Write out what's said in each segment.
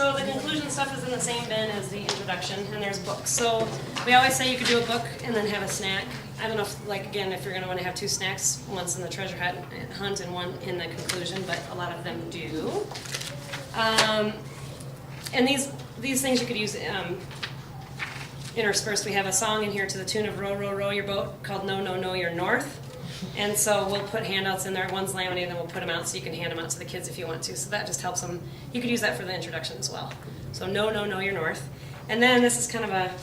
So the conclusion stuff is in the same bin as the introduction, and there's books. So we always say you could do a book and then have a snack. I don't know if, like, again, if you're going to want to have 2 snacks, one's in the treasure hunt and one in the conclusion, but a lot of them do. And these things you could use interspersed. We have a song in here to the tune of Row, Row, Row Your Boat called No, No, No, You're North. And so we'll put handouts in there. One's laminated, and we'll put them out so you can hand them out to the kids if you want to. So that just helps them. You could use that for the introduction as well. So No, No, No, You're North. And then this is kind of a,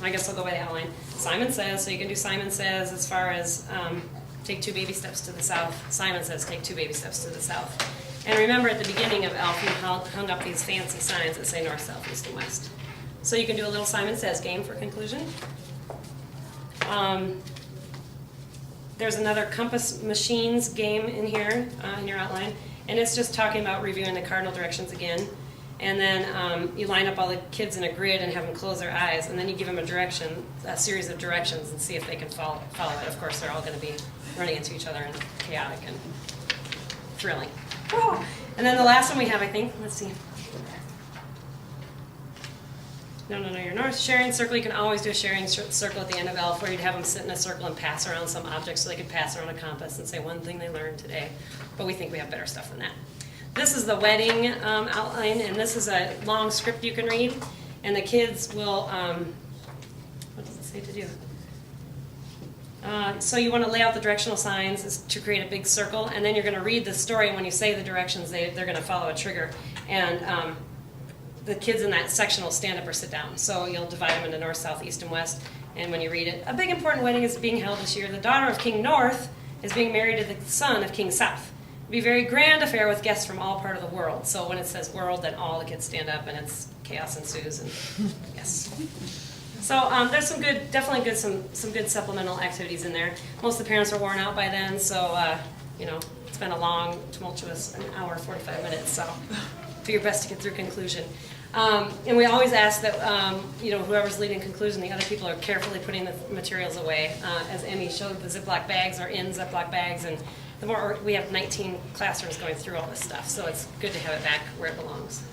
I guess I'll go by the outline. Simon Says, so you can do Simon Says as far as take 2 baby steps to the south. Simon Says, take 2 baby steps to the south. And remember at the beginning of ELF, you hung up these fancy signs that say north, south, east, and west. So you can do a little Simon Says game for conclusion. There's another Compass Machines game in here, in your outline, and it's just talking about reviewing the cardinal directions again. And then you line up all the kids in a grid and have them close their eyes, and then you give them a series of directions, and see if they can follow it. Of course, they're all going to be running into each other and chaotic and thrilling. Oh. And then the last one we have, I think, let's see. No, No, No, You're North. Sharing circle, you can always do a sharing circle at the end of ELF where you'd have them sit in a circle and pass around some object so they could pass around a compass and say one thing they learned today. But we think we have better stuff than that. This is the wedding outline, and this is a long script you can read. And the kids will, what does it say to do? So you want to lay out the directional signs to create a big circle, and then you're going to read the story, and when you say the directions, they're going to follow a trigger. And the kids in that section will stand up or sit down. So you'll divide them into north, south, east, and west. And when you read it, a big important wedding is being held this year. The daughter of King North is being married to the son of King South. It'll be a very grand affair with guests from all part of the world. So when it says world, then all the kids stand up, and it's chaos ensues. And yes. So there's some good, definitely good, some good supplemental activities in there. Most of the parents are worn out by then, so you know, it's been a long, tumultuous, an hour, 45 minutes. So do your best to get through conclusion. And we always ask that you know, whoever's leading conclusion, the other people are carefully putting the materials away. As Emmy showed, the Ziploc bags are in Ziploc bags, and the more we have 19 classrooms going through all this stuff, so it's good to have it back where it belongs.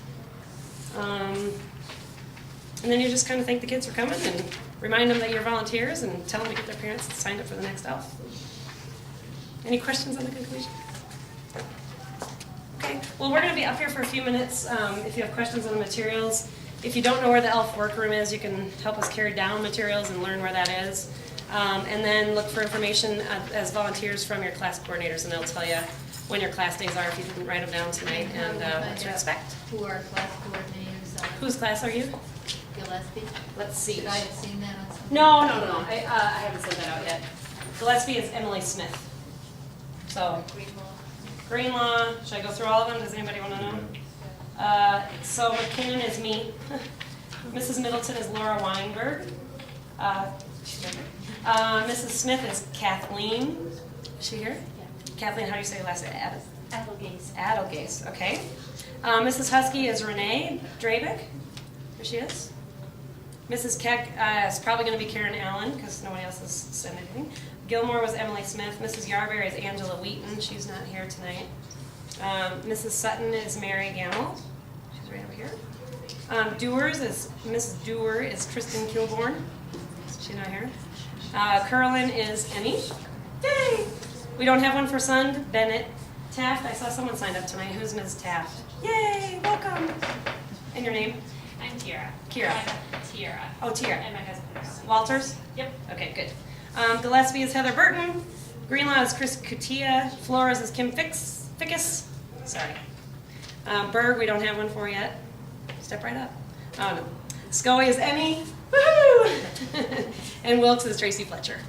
And then you just kind of thank the kids for coming and remind them that you're volunteers and tell them to get their parents signed up for the next ELF. Any questions on the conclusion? Okay, well, we're going to be up here for a few minutes if you have questions on the materials. If you don't know where the ELF workroom is, you can help us carry down materials and learn where that is. And then look for information as volunteers from your class coordinators, and they'll tell you when your class days are if you didn't write them down tonight, and what to expect. Who are class coordinators? Whose class are you? Gillespie. Let's see. Should I have seen that on something? No. I haven't sent that out yet. Gillespie is Emily Smith. So, Greenlaw. Should I go through all of them? Does anybody want to know? So McKinnon is me. Mrs. Middleton is Laura Weinberg. Mrs. Smith is Kathleen. Is she here? Yeah. Kathleen, how do you say her last name? Adelgeist. Adelgeist, okay. Mrs. Husky is Renee Drabick. Here she is. Mrs. Keck is probably going to be Karen Allen because nobody else has said anything. Gilmore was Emily Smith. Mrs. Yarberry is Angela Wheaton. She's not here tonight. Mrs. Sutton is Mary Gamble. She's right over here. Mrs. Dewar is Kristen Kilborn. She's not here. Curlin is Emmy. Yay! We don't have one for son, Bennett. Taft, I saw someone signed up tonight. Who's Ms. Taft? Yay! Welcome. And your name? I'm Tiara. Kira. Tiara. Oh, Tiara. And my husband is. Walters? Yep. Okay, good. Gillespie is Heather Burton. Greenlaw is Chris Cutia. Flores is Kim Fickus. Sorry. Berg, we don't have one for yet. Step right up. Oh, no. Scully is Emmy. Woohoo! And Wilkes is Tracy Fletcher.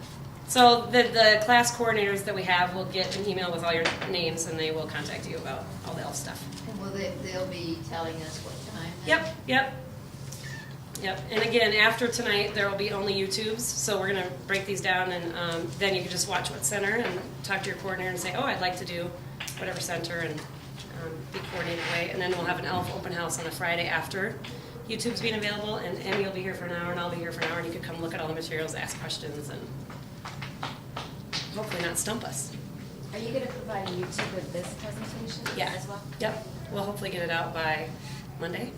So the class coordinators that we have will get an email with all your names, and they will contact you about all the ELF stuff. And they'll be telling us what time? Yep. And again, after tonight, there will be only YouTubes, so we're going to break these down, and then you can just watch what center and talk to your coordinator and say, oh, I'd like to do whatever center, and be coordinated away. And then we'll have an ELF open house on a Friday after YouTube's being available, and Emmy will be here for an hour, and I'll be here for an hour, and you can come look at all the materials, ask questions, and hopefully not stump us. Are you going to provide a YouTube of this presentation Yeah. as well? Yep. We'll hopefully get it out by Monday?